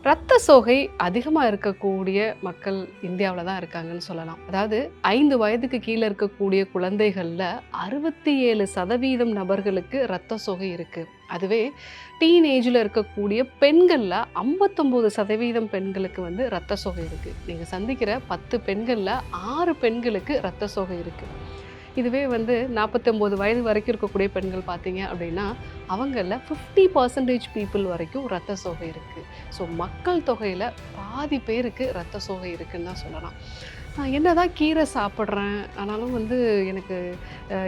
ரத்த சோகை அதிகமாக இருக்கக்கூடிய மக்கள் இந்தியாவில் தான் இருக்காங்கன்னு சொல்லலாம். அதாவது 5 வயதுக்கு கீழே இருக்கக்கூடிய குழந்தைகளில் 67% நபர்களுக்கு ரத்த சோகை இருக்குது. அதுவே டீனேஜில் இருக்கக்கூடிய பெண்களில் 59% பெண்களுக்கு வந்து ரத்த சோகை இருக்குது. நீங்கள் சந்திக்கிற 10 பெண்களில் 6 பெண்களுக்கு ரத்த சோகை இருக்குது. இதுவே வந்து 49 வயது வரைக்கும் இருக்கக்கூடிய பெண்கள் பார்த்தீங்க அப்படின்னா அவங்களில் 50% பீப்புள் வரைக்கும் ரத்த சோகை இருக்குது. ஸோ மக்கள் தொகையில் பாதி பேருக்கு ரத்த சோகை இருக்குன்னு தான் சொல்லலாம். நான் என்ன தான் கீரை சாப்பிட்றேன், ஆனாலும் வந்து எனக்கு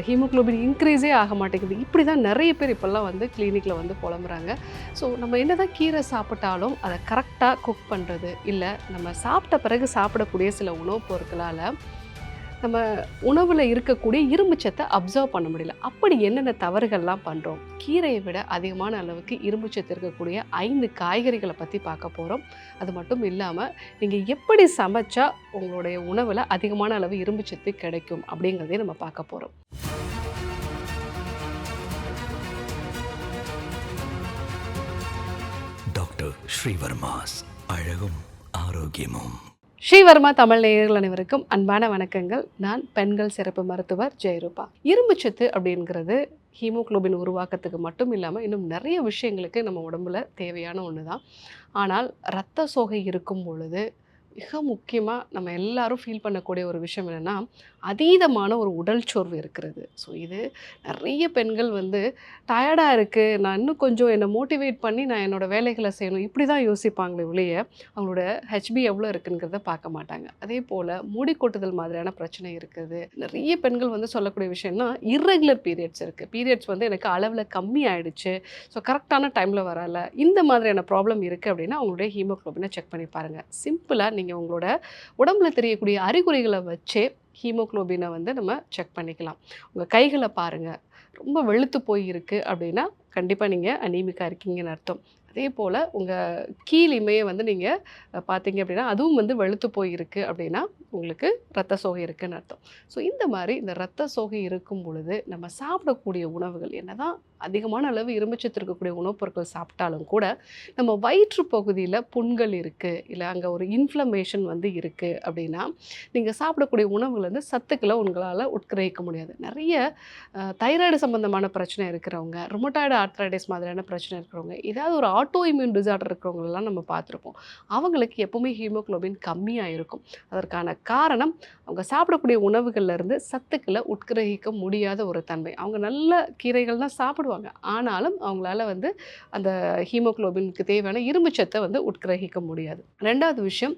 ஹீமோக்ளோபின் இன்க்ரீஸே ஆக மாட்டேங்குது. இப்படி தான் நிறைய பேர் இப்போல்லாம் வந்து கிளினிக்கில் வந்து புலம்புறாங்க. ஸோ நம்ம என்ன தான் கீரை சாப்பிட்டாலும் அதை கரெக்டாக குக் பண்ணுறது, இல்லை நம்ம சாப்பிட்ட பிறகு சாப்பிடக்கூடிய சில உணவுப் பொருட்களால் நம்ம உணவில் இருக்கக்கூடிய இரும்புச்சத்தை அப்சர்வ் பண்ண முடியல. அப்படி என்னென்ன தவறுகள்லாம் பண்ணுறோம்? கீரையை விட அதிகமான அளவுக்கு இரும்புச்சத்து இருக்கக்கூடிய 5 காய்கறிகளை பற்றி பார்க்க போகிறோம். அது மட்டும் இல்லாமல் நீங்கள் எப்படி சமைச்சா உங்களுடைய உணவில் அதிகமான அளவு இரும்புச்சத்து கிடைக்கும் அப்படிங்கிறதையும் நம்ம பார்க்க போகிறோம். டாக்டர் ஸ்ரீவர்மாஸ் அழகும் ஆரோக்கியமும். ஸ்ரீவர்மா தமிழ் நேயர்கள் அனைவருக்கும் அன்பான வணக்கங்கள். நான் பெண்கள் சிறப்பு மருத்துவர் ஜெயரூபா. இரும்புச்சத்து அப்படிங்கிறது ஹீமோக்ளோபின் உருவாக்கத்துக்கு மட்டும் இல்லாமல் இன்னும் நிறைய விஷயங்களுக்கு நம்ம உடம்புல தேவையான ஒன்று தான். ஆனால் இரத்த சோகை இருக்கும் பொழுது மிக முக்கியமாக நம்ம எல்லாரும் ஃபீல் பண்ணக்கூடிய ஒரு விஷயம் என்னென்னா, அதீதமான ஒரு உடல் சோர்வு இருக்கிறது. ஸோ இது நிறைய பெண்கள் வந்து டயர்டாக இருக்குது, நான் இன்னும் கொஞ்சம் என்னை மோட்டிவேட் பண்ணி நான் என்னோடய வேலைகளை செய்யணும், இப்படி தான் யோசிப்பாங்களே ஒழிய அவங்களோட ஹெச்பி எவ்வளோ இருக்குங்கிறத பார்க்க மாட்டாங்க. அதே போல் முடி கொட்டுதல் மாதிரியான பிரச்சனை இருக்குது. நிறைய பெண்கள் வந்து சொல்லக்கூடிய விஷயம்னா இர்ரெகுலர் பீரியட்ஸ் இருக்குது. பீரியட்ஸ் வந்து எனக்கு அளவில் கம்மி ஆகிடுச்சு, ஸோ கரெக்டான டைமில் வரல, இந்த மாதிரியான ப்ராப்ளம் இருக்குது அப்படின்னா அவங்களுடைய ஹீமோக்ளோபினை செக் பண்ணி பாருங்கள். சிம்பிளாக நீங்கள் உங்களோட உடம்புல தெரியக்கூடிய அறிகுறிகளை வச்சே ஹீமோக்ளோபினை வந்து நம்ம செக் பண்ணிக்கலாம். உங்கள் கைகளை பாருங்கள், ரொம்ப வெளுத்து போய் இருக்குது அப்படின்னா கண்டிப்பாக நீங்கள் அனீமிக்காக இருக்கீங்கன்னு அர்த்தம். அதே போல் உங்கள் கீழ் இமையை வந்து நீங்கள் பார்த்தீங்க அப்படின்னா அதுவும் வந்து வெளுத்து போய் இருக்குது அப்படின்னா உங்களுக்கு ரத்த சோகை இருக்குதுன்னு அர்த்தம். ஸோ இந்த மாதிரி இந்த ரத்த சோகை இருக்கும் பொழுது நம்ம சாப்பிடக்கூடிய உணவுகள் என்ன தான் அதிகமான அளவு இரும்புச்சத்து இருக்கக்கூடிய உணவுப் பொருட்கள் சாப்பிட்டாலும் கூட நம்ம வயிற்று பகுதியில் புண்கள் இருக்குது, இல்லை அங்கே ஒரு இன்ஃப்ளமேஷன் வந்து இருக்குது அப்படின்னா நீங்கள் சாப்பிடக்கூடிய உணவுகள் வந்து சத்துக்களை உங்களால் உட்கிரகிக்க முடியாது. நிறைய தைராய்டு சம்பந்தமான பிரச்சனை இருக்கிறவங்க, ருமட்டாய்டு ஆர்த்ரைட்டிஸ் மாதிரியான பிரச்சனை இருக்கிறவங்க, ஏதாவது ஒரு ஆட்டோ இம்யூன் டிசார்டர் இருக்கிறவங்களெல்லாம் நம்ம பார்த்துருப்போம். அவங்களுக்கு எப்போவுமே ஹீமோக்ளோபின் கம்மியாக இருக்கும். அதற்கான காரணம் அவங்க சாப்பிடக்கூடிய உணவுகள்லேருந்து சத்துக்களை உட்கிரகிக்க முடியாத ஒரு தன்மை. அவங்க நல்ல கீரைகள் தான் சாப்பிடுவாங்க, ஆனாலும் அவங்களால வந்து அந்த ஹீமோக்ளோபினுக்கு தேவையான இரும்புச்சத்தை வந்து உட்கிரகிக்க முடியாது. ரெண்டாவது விஷயம்,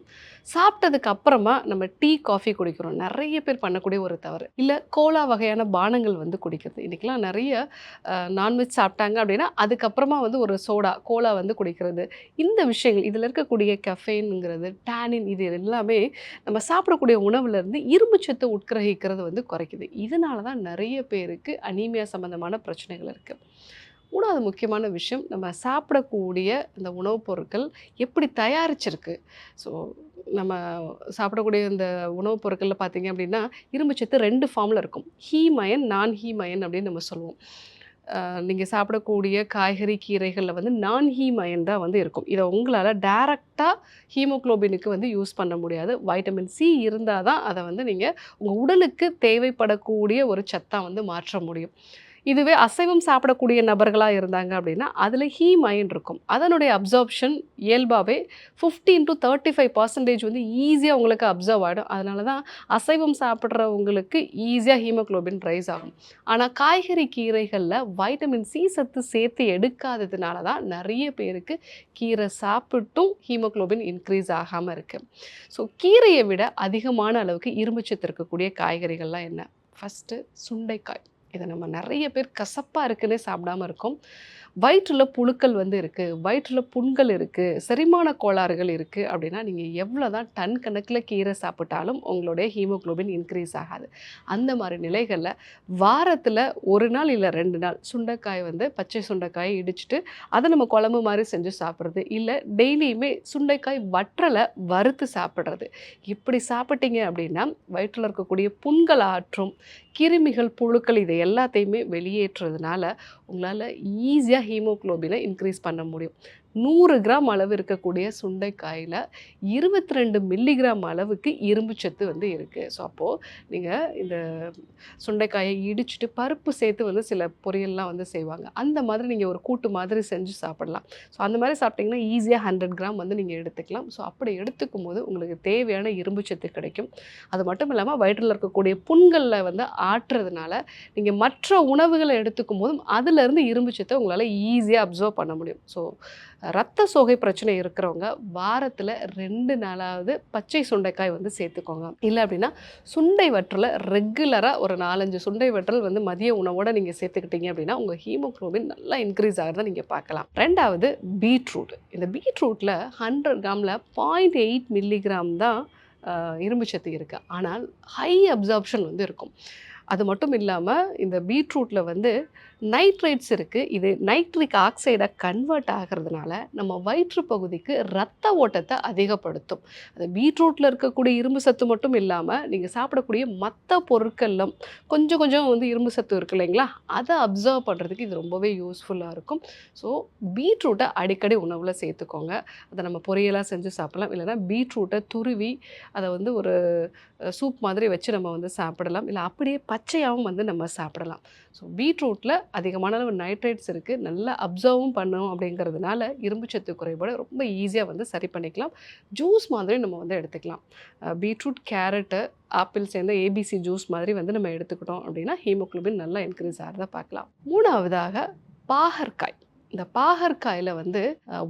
சாப்பிட்டதுக்கு அப்புறமா நம்ம டீ காஃபி குடிக்கிறோம். நிறைய பேர் பண்ணக்கூடிய ஒரு தவறு. இல்லை கோலா வகையான பானங்கள் வந்து குடிக்கிறது. இன்றைக்கெலாம் நிறைய நான்வெஜ் சாப்பிட்டாங்க அப்படின்னா அதுக்கப்புறமா வந்து ஒரு சோடா கோலா வந்து குடிக்கிறது. இந்த விஷயங்கள் இதில் இருக்கக்கூடிய கெஃபைனுங்கிறது, டேனின், இது எல்லாமே நம்ம சாப்பிடக்கூடிய உணவுலேருந்து இரும்புச்சத்தை உட்கிரகிக்கிறது வந்து குறைக்குது. இதனால தான் நிறைய பேருக்கு அனீமியா சம்மந்தமான பிரச்சனைகள் இருக்குது. மூணாவது முக்கியமான விஷயம், நம்ம சாப்பிடக்கூடிய இந்த உணவுப் பொருட்கள் எப்படி தயாரிச்சிருக்கு. ஸோ நம்ம சாப்பிடக்கூடிய இந்த உணவுப் பொருட்களில் பார்த்தீங்க அப்படின்னா இரும்புச்சத்து 2 ஃபார்மில் இருக்கும். ஹீம் அயன், நான் ஹீம் அயன் அப்படின்னு நம்ம சொல்லுவோம். நீங்கள் சாப்பிடக்கூடிய காய்கறி கீரைகளில் வந்து நான் ஹீம் அயன் தான் வந்து இருக்கும். இதை உங்களால் டைரெக்டாக ஹீமோக்ளோபினுக்கு வந்து யூஸ் பண்ண முடியாது. வைட்டமின் சி இருந்தால் தான் அதை வந்து நீங்கள் உங்கள் உடலுக்கு தேவைப்படக்கூடிய ஒரு சத்தாக வந்து மாற்ற முடியும். இதுவே அசைவம் சாப்பிடக்கூடிய நபர்களாக இருந்தாங்க அப்படின்னா அதில் ஹீம் அயன் இருக்கும். அதனுடைய அப்சார்ப்ஷன் இயல்பாகவே 15 to 35% வந்து ஈஸியாக உங்களுக்கு அப்சர்வ் ஆகிடும். அதனால தான் அசைவம் சாப்பிட்றவங்களுக்கு ஈஸியாக ஹீமோக்ளோபின் ரைஸ் ஆகும். ஆனால் காய்கறி கீரைகளில் வைட்டமின் சி சத்து சேர்த்து எடுக்காததுனால தான் நிறைய பேருக்கு கீரை சாப்பிட்டும் ஹீமோக்ளோபின் இன்க்ரீஸ் ஆகாமல் இருக்குது. ஸோ கீரையை விட அதிகமான அளவுக்கு இரும்புச்சத்து இருக்கக்கூடிய காய்கறிகள்லாம் என்ன? ஃபஸ்ட்டு சுண்டைக்காய். இதை நம்ம நிறைய பேர் கசப்பாக இருக்குன்னே சாப்பிடாமல் இருக்கோம். வயிற்றில் புழுக்கள் வந்து இருக்குது, வயிற்றில் புண்கள் இருக்குது, செரிமான கோளாறுகள் இருக்குது அப்படின்னா நீங்கள் எவ்வளோ தான் டன் கணக்கில் கீரை சாப்பிட்டாலும் உங்களுடைய ஹீமோக்ளோபின் இன்க்ரீஸ் ஆகாது. அந்த மாதிரி நிலைகளில் வாரத்தில் 1 நாள் இல்லை 2 நாள் சுண்டைக்காய் வந்து பச்சை சுண்டைக்காயை இடிச்சிட்டு அதை நம்ம குழம்பு மாதிரி செஞ்சு சாப்பிட்றது, இல்லை டெய்லியுமே சுண்டைக்காய் வற்றலை வறுத்து சாப்பிட்றது. இப்படி சாப்பிட்டீங்க அப்படின்னா வயிற்றில் இருக்கக்கூடிய புண்கள் ஆற்றும், கிருமிகள், புழுக்கள் இதை எல்லாத்தையுமே வெளியேற்றுறதுனால உங்களால் ஈஸியாக ஹீமோக்ளோபினை இன்க்ரீஸ் பண்ண முடியும். 100 கிராம் அளவு இருக்கக்கூடிய சுண்டைக்காயில் 22 மில்லிகிராம் அளவுக்கு இரும்பு சத்து வந்து இருக்குது. ஸோ அப்போது நீங்கள் இந்த சுண்டைக்காயை இடிச்சிட்டு பருப்பு சேர்த்து வந்து சில பொரியல்லாம் வந்து செய்வாங்க. அந்த மாதிரி நீங்கள் ஒரு கூட்டு மாதிரி செஞ்சு சாப்பிடலாம். ஸோ அந்த மாதிரி சாப்பிட்டிங்கன்னா ஈஸியாக 100 கிராம் வந்து நீங்கள் எடுத்துக்கலாம். ஸோ அப்படி எடுத்துக்கும் போது உங்களுக்கு தேவையான இரும்பு சத்து கிடைக்கும். அது மட்டும் இல்லாமல் வயிற்றில் இருக்கக்கூடிய புண்களில் வந்து ஆற்றுறதுனால நீங்கள் மற்ற உணவுகளை எடுத்துக்கும் போதும் அதிலிருந்து இரும்பு சத்தை உங்களால் ஈஸியாக அப்சர்வ் பண்ண முடியும். ஸோ ரத்த சோகை பிரச்சனை இருக்கிறவங்க வாரத்தில் 2 நாளாவது பச்சை சுண்டைக்காய் வந்து சேர்த்துக்கோங்க. இல்லை அப்படின்னா சுண்டை வற்றலை ரெகுலராக ஒரு 4-5 சுண்டை வற்றல் வந்து மதிய உணவோடு நீங்கள் சேர்த்துக்கிட்டீங்க அப்படின்னா உங்கள் ஹீமோக்ளோபின் நல்லா இன்க்ரீஸ் ஆகிறத நீங்கள் பார்க்கலாம். 2வது பீட்ரூட். இந்த பீட்ரூட்டில் 100 கிராமில் 0.8 மில்லிகிராம் தான் இரும்பு சத்து இருக்குது. ஆனால் ஹை அப்சார்ப்ஷன் வந்து இருக்கும். அது மட்டும் இல்லாமல் இந்த பீட்ரூட்டில் வந்து நைட்ரேட்ஸ் இருக்குது. இது நைட்ரிக் ஆக்சைடாக கன்வெர்ட் ஆகிறதுனால நம்ம வயிற்று பகுதிக்கு ரத்த ஓட்டத்தை அதிகப்படுத்தும். அது பீட்ரூட்டில் இருக்கக்கூடிய இரும்பு சத்து மட்டும் இல்லாமல் நீங்கள் சாப்பிடக்கூடிய மற்ற பொருட்களிலும் கொஞ்சம் கொஞ்சம் வந்து இரும்பு சத்து இருக்கு இல்லைங்களா, அதை அப்சர்வ் பண்ணுறதுக்கு இது ரொம்பவே யூஸ்ஃபுல்லாக இருக்கும். ஸோ பீட்ரூட்டை அடிக்கடி உணவில் சேர்த்துக்கோங்க. அதை நம்ம பொரியலாக செஞ்சு சாப்பிடலாம். இல்லைனா பீட்ரூட்டை துருவி அதை வந்து ஒரு சூப் மாதிரி வச்சு நம்ம வந்து சாப்பிடலாம். இல்லை அப்படியே பச்சையாகவும் வந்து நம்ம சாப்பிடலாம். ஸோ பீட்ரூட்டில் அதிகமான அளவு நைட்ரேட்ஸ் இருக்குது. நல்லா அப்சர்வும் பண்ணும். அப்படிங்கிறதுனால இரும்பு சத்து குறைபாடு ரொம்ப ஈஸியாக வந்து சரி பண்ணிக்கலாம். ஜூஸ் மாதிரி நம்ம வந்து எடுத்துக்கலாம். பீட்ரூட், கேரட்டு, ஆப்பிள் சேர்ந்த ஏபிசி ஜூஸ் மாதிரி வந்து நம்ம எடுத்துக்கிட்டோம் அப்படின்னா ஹீமோக்ளோபின் நல்லா இன்க்ரீஸ் ஆகிறத பார்க்கலாம். 3வதாக பாகற்காய். இந்த பாகற்காயில் வந்து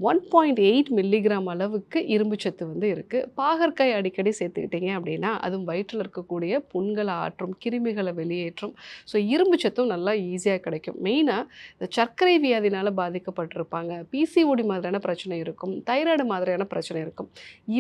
1.8 மில்லிகிராம் அளவுக்கு இரும்பு சத்து வந்து இருக்குது. பாகற்காய் அடிக்கடி சேர்த்துக்கிட்டீங்க அப்படின்னா அதுவும் வயிற்றில் இருக்கக்கூடிய புண்களை ஆற்றும், கிருமிகளை வெளியேற்றும். ஸோ இரும்பு சத்தும் நல்லா ஈஸியாக கிடைக்கும். மெயினாக இந்த சர்க்கரை வியாதினால் பாதிக்கப்பட்டிருப்பாங்க, பிசிஓடி மாதிரியான பிரச்சனை இருக்கும், தைராய்டு மாதிரியான பிரச்சனை இருக்கும்.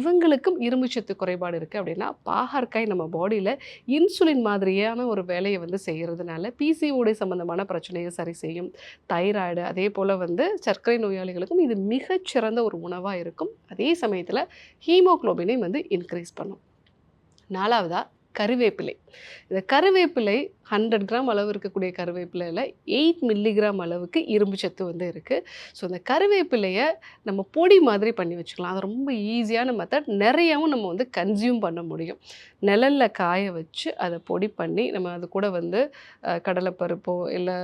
இவங்களுக்கும் இரும்பு சத்து குறைபாடு இருக்குது அப்படின்னா பாகற்காய் நம்ம பாடியில் இன்சுலின் மாதிரியான ஒரு வேலையை வந்து செய்கிறதுனால பிசிஓடி சம்மந்தமான பிரச்சனையை சரி செய்யும். தைராய்டு அதே போல் வந்து சர்க்கரை நோயாளிகளுக்கும் இது மிகச்சிறந்த ஒரு உணவாக இருக்கும். அதே சமயத்தில் ஹீமோக்ளோபினை வந்து இன்க்ரீஸ் பண்ணும். 4வதாக கருவேப்பிலை. இந்த கருவேப்பிலை 100 கிராம் அளவு இருக்கக்கூடிய கருவேப்பிலையில் 8 மில்லிகிராம் அளவுக்கு இரும்பு சத்து வந்து இருக்குது. ஸோ இந்த கருவேப்பிலையை நம்ம பொடி மாதிரி பண்ணி வச்சுக்கலாம். அது ரொம்ப ஈஸியான மெத்தட். நிறையாவும் நம்ம வந்து கன்சியூம் பண்ண முடியும். நிழலில் காய வச்சு அதை பொடி பண்ணி நம்ம அது கூட வந்து கடலைப்பருப்போ இல்லை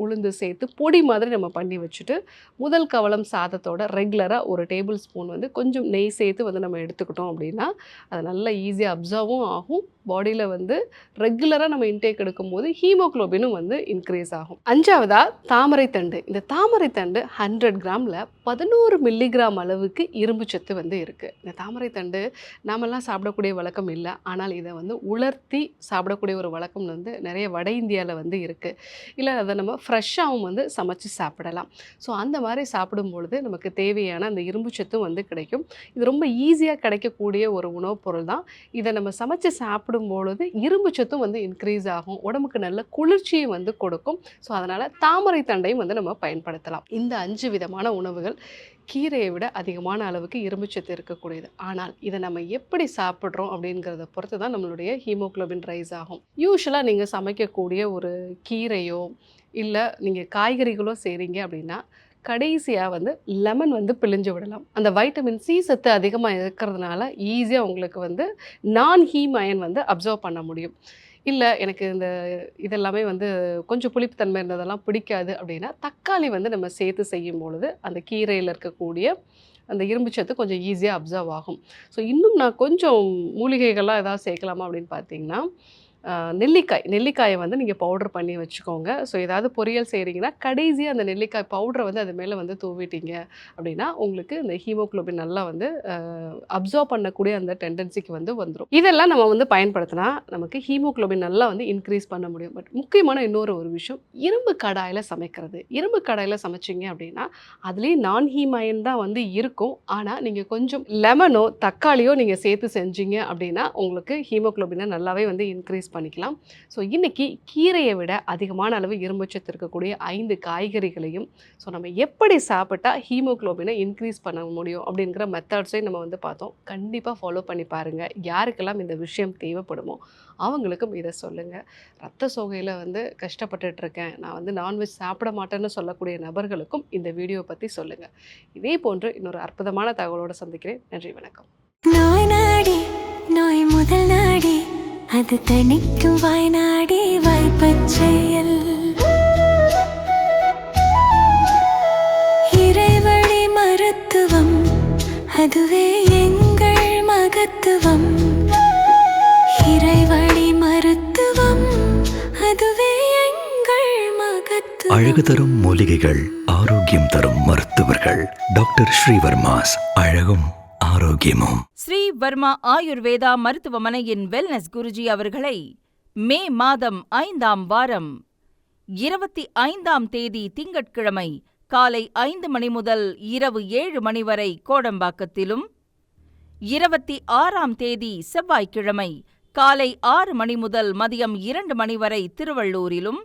உளுந்து சேர்த்து பொடி மாதிரி நம்ம பண்ணி வச்சுட்டு முதல் கவளம் சாதத்தோட ரெகுலராக ஒரு டேபிள் ஸ்பூன் வந்து கொஞ்சம் நெய் சேர்த்து வந்து நம்ம எடுத்துக்கிட்டோம் அப்படின்னா அது நல்லா ஈஸியாக அப்சர்வும் ஆகும். பாடியில் வந்து ரெகுலராக நம்ம இன்டேக் எடுக்கும்போது ஹீமோக்ளோபினும் வந்து இன்க்ரீஸ் ஆகும். 5வதாக தாமரைத்தண்டு. இந்த தாமரைத்தண்டு 100 கிராமில் 11 மில்லிகிராம் அளவுக்கு இரும்பு சத்து வந்து இருக்குது. இந்த தாமரைத்தண்டு நாமெல்லாம் சாப்பிடக்கூடிய வழக்கம் இல்லை. ஆனால் இதை வந்து உலர்த்தி சாப்பிடக்கூடிய ஒரு வழக்கம் வந்து நிறைய வட இந்தியாவில் வந்து இருக்குது. இல்லை அதை நம்ம ஃப்ரெஷ்ஷாகவும் வந்து சமைச்சு சாப்பிடலாம். ஸோ அந்த மாதிரி சாப்பிடும் பொழுது நமக்கு தேவையான அந்த இரும்பு சத்தும் வந்து கிடைக்கும். இது ரொம்ப ஈஸியாக கிடைக்கக்கூடிய ஒரு உணவுப் பொருள் தான். இதை நம்ம சமைச்சு சாப்பிடும் பொழுது இரும்பு சத்தும் வந்து இன்க்ரீஸ் ஆகும். உடம்புக்கு நல்ல குளிர்ச்சியை வந்து கொடுக்கும். ஸோ அதனால் தாமரை தண்டையும் வந்து நம்ம பயன்படுத்தலாம். இந்த 5 விதமான உணவுகள் கீரையை விட அதிகமான அளவுக்கு இரும்பு சத்து இருக்கக்கூடியது. ஆனால் இதை நம்ம எப்படி சாப்பிட்றோம் அப்படிங்கிறத பொறுத்து தான் நம்மளுடைய ஹீமோக்ளோபின் ரைஸ் ஆகும். யூஸ்வலாக நீங்கள் சமைக்கக்கூடிய ஒரு கீரையோ இல்லை நீங்கள் காய்கறிகளோ செய்கிறீங்க அப்படின்னா கடைசியாக வந்து லெமன் வந்து பிழிஞ்சு விடலாம். அந்த வைட்டமின் சி சத்து அதிகமாக இருக்கிறதுனால ஈஸியாக உங்களுக்கு வந்து நான் ஹீம் அயன் வந்து அப்சர்வ் பண்ண முடியும். இல்லை எனக்கு இந்த இதெல்லாமே வந்து கொஞ்சம் புளிப்புத்தன்மை இருந்ததெல்லாம் பிடிக்காது அப்படின்னா தக்காளி வந்து நம்ம சேர்த்து செய்யும் பொழுது அந்த கீரையில் இருக்கக்கூடிய அந்த இரும்பு சத்து கொஞ்சம் ஈஸியாக அப்சர்வ் ஆகும். ஸோ இன்னும் நான் கொஞ்சம் மூலிகைகள்லாம் ஏதாவது சேர்க்கலாமா அப்படின்னு பார்த்தீங்கன்னா நெல்லிக்காயை வந்து நீங்கள் பவுடர் பண்ணி வச்சுக்கோங்க. ஸோ ஏதாவது பொரியல் செய்கிறீங்கன்னா கடைசியாக அந்த நெல்லிக்காய் பவுடரை வந்து அது மேலே வந்து தூவிட்டீங்க அப்படின்னா உங்களுக்கு இந்த ஹீமோக்ளோபின் நல்லா வந்து அப்சர்வ் பண்ணக்கூடிய அந்த டெண்டன்சிக்கு வந்து வந்துடும். இதெல்லாம் நம்ம வந்து பயன்படுத்தினா நமக்கு ஹீமோக்ளோபின் நல்லா வந்து இன்க்ரீஸ் பண்ண முடியும். பட் முக்கியமான இன்னொரு விஷயம் இரும்பு கடாயில் சமைக்கிறது. இரும்பு கடாயில் சமைச்சிங்க அப்படின்னா அதுலேயும் நான் ஹீம் அயன் தான் வந்து இருக்கும். ஆனால் நீங்கள் கொஞ்சம் லெமனோ தக்காளியோ நீங்கள் சேர்த்து செஞ்சீங்க அப்படின்னா உங்களுக்கு ஹீமோக்ளோபினை நல்லாவே வந்து இன்க்ரீஸ் இன்க்ரீஸ் பண்ணிக்கலாம். ஸோ இன்றைக்கி கீரையை விட அதிகமான அளவு இரும்புச்சத்து இருக்கக்கூடிய 5 காய்கறிகளையும் நம்ம எப்படி சாப்பிட்டா ஹீமோகுளோபினை இன்க்ரீஸ் பண்ண முடியும் அப்படிங்கிற மெத்தட்ஸையும் நம்ம பார்த்தோம். கண்டிப்பாக ஃபாலோ பண்ணி பாருங்கள். யாருக்கெல்லாம் இந்த விஷயம் தேவைப்படுமோ அவங்களுக்கும் இதை சொல்லுங்கள். ரத்த சோகையில் கஷ்டப்பட்டுட்ருக்கேன், நான் நான்வெஜ் சாப்பிட மாட்டேன்னு சொல்லக்கூடிய நபர்களுக்கும் இந்த வீடியோ பற்றி சொல்லுங்கள். இதே போன்று இன்னொரு அற்புதமான தகவலோடு சந்திக்கிறேன். நன்றி, வணக்கம். நோய் நாடி நோய் முதல் நாடி அது தணிக்கும் வாய்நாடி வாய்ப்பச் செயல் இறைவழி மருத்துவம் அதுவே எங்கள் மகத்துவம். இறைவழி மருத்துவம் அதுவே எங்கள் மகத்துவம். அழகு தரும் மூலிகைகள், ஆரோக்கியம் தரும் மருத்துவர்கள். டாக்டர் ஸ்ரீவர்மாஸ். அழகும் ஆரோக்கியமும். ஸ்ரீ வர்மா ஆயுர்வேதா மருத்துவமனையின் வெல்னஸ் குருஜி அவர்களை மே மாதம் 5ஆம் வாரம் 25ஆம் தேதி திங்கட்கிழமை காலை 5 மணி முதல் இரவு 7 மணி வரை கோடம்பாக்கத்திலும், 26ஆம் தேதி செவ்வாய்க்கிழமை காலை 6 மணி முதல் மதியம் 2 மணி வரை திருவள்ளூரிலும்,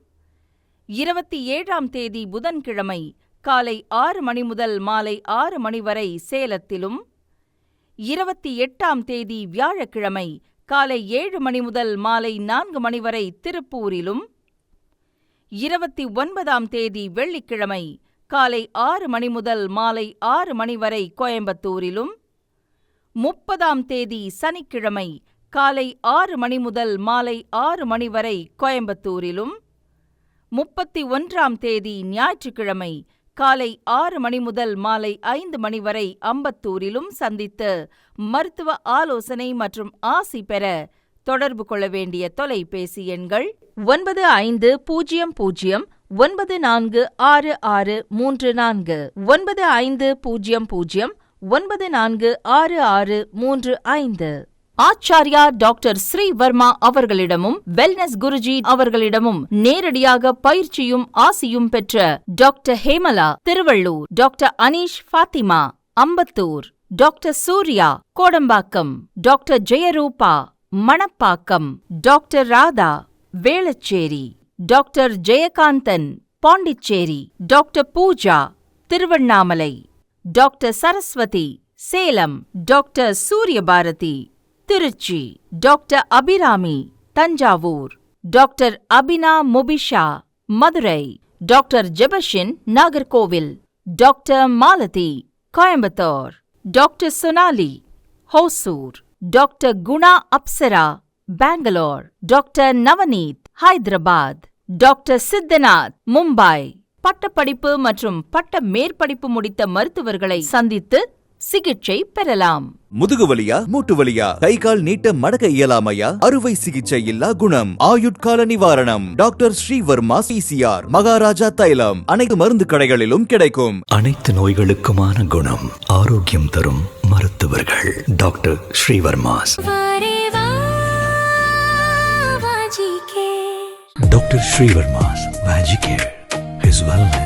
27ஆம் தேதி புதன்கிழமை காலை 6 மணி முதல் மாலை 6 மணி வரை சேலத்திலும், 28ஆம் தேதி வியாழக்கிழமை காலை 7 மணி முதல் மாலை 4 மணி வரை திருப்பூரிலும், 29ஆம் தேதி வெள்ளிக்கிழமை காலை 6 மணி முதல் மாலை 6 மணி வரை கோயம்புத்தூரிலும், 30ஆம் தேதி சனிக்கிழமை காலை 6 மணி முதல் மாலை 6 மணி வரை கோயம்புத்தூரிலும், 31ஆம் தேதி ஞாயிற்றுக்கிழமை காலை 6 மணி முதல் மாலை 5 மணி வரை அம்பத்தூரிலும் சந்தித்து மருத்துவ ஆலோசனை மற்றும் ஆசி பெற தொடர்பு கொள்ள வேண்டிய தொலைபேசி எண்கள் 9500946634, 9500946635. ஆச்சார்யா டாக்டர் ஸ்ரீ வர்மா அவர்களிடமும் வெல்னஸ் குருஜி அவர்களிடமும் நேரடியாக பயிற்சியும் ஆசியும் பெற்ற doctor Hemala Tiruvallur, doctor Aneesh Fathima Ambattur, doctor Surya Kodambakkam, doctor Jayarooba Manapakkam, doctor Radha Velachery, doctor Jayakanthan Pondicherry, doctor Pooja Tiruvannamalai, doctor Saraswathi Salem, doctor Suriyabharathi Trichy, doctor Abirami Thanjavur, doctor Abina Mubisha Madurai, doctor Jebashin Nagercoil, doctor Malathi Coimbatore, doctor Sonali Hosur, doctor Guna Apsara Bangalore, doctor Navneeth Hyderabad, doctor Siddhanath Mumbai. பட்டப்படிப்பு மற்றும் பட்ட மேற்படிப்பு முடித்த மருத்துவர்களை சந்தித்து சிகிச்சை பெறலாம். முதுகு வலியா, மூட்டு வலியா, கை கால் நீட்ட மடக்க இயலாமையா, அறுவை சிகிச்சை இல்லா குணம், ஆயுட்கால நிவாரணம். டாக்டர் ஸ்ரீவர்மா PCR, மகாராஜா தைலம் அனைத்து மருந்து கடைகளிலும் கிடைக்கும். அனைத்து நோய்களுக்குமான குணம், ஆரோக்கியம் தரும் மருத்துவர்கள். Doctor Srivarma's. Doctor Srivarma's magic care. His wellness